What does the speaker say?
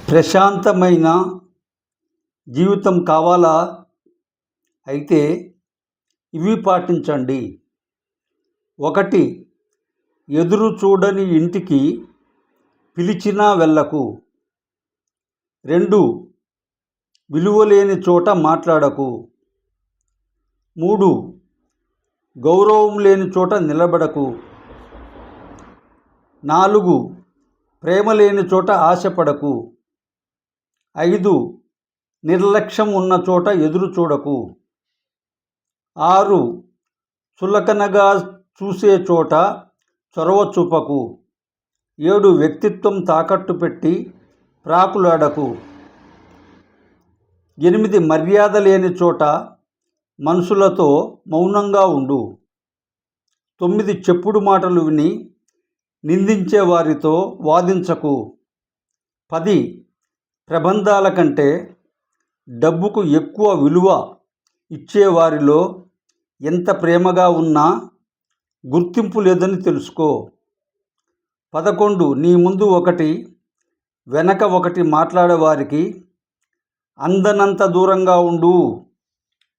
ప్రశాంతమైన జీవితం కావాలా? అయితే ఇవి పాటించండి. 1. ఎదురు చూడని ఇంటికి పిలిచినా వెళ్ళకు. 2. విలువలేని చోట మాట్లాడకు. 3. గౌరవం లేని చోట నిలబడకు. 4. ప్రేమ లేని చోట ఆశపడకు. 5. నిర్లక్ష్యం ఉన్న చోట ఎదురు చూడకు. 6. చులకనగా చూసే చోట చొరవ చూపకు. 7. వ్యక్తిత్వం తాకట్టు పెట్టి ప్రాకులాడకు. 8. మర్యాద లేని చోట మనుషులతో మౌనంగా ఉండు. 9. చెప్పుడు మాటలు విని నిందించే వారితో వాదించకు. 10. ప్రబంధాల కంటే డబ్బుకు ఎక్కువ విలువ ఇచ్చేవారిలో ఎంత ప్రేమగా ఉన్నా గుర్తింపు లేదని తెలుసుకో. 11. నీ ముందు ఒకటి వెనక ఒకటి మాట్లాడేవారికి అందనంత దూరంగా ఉండు.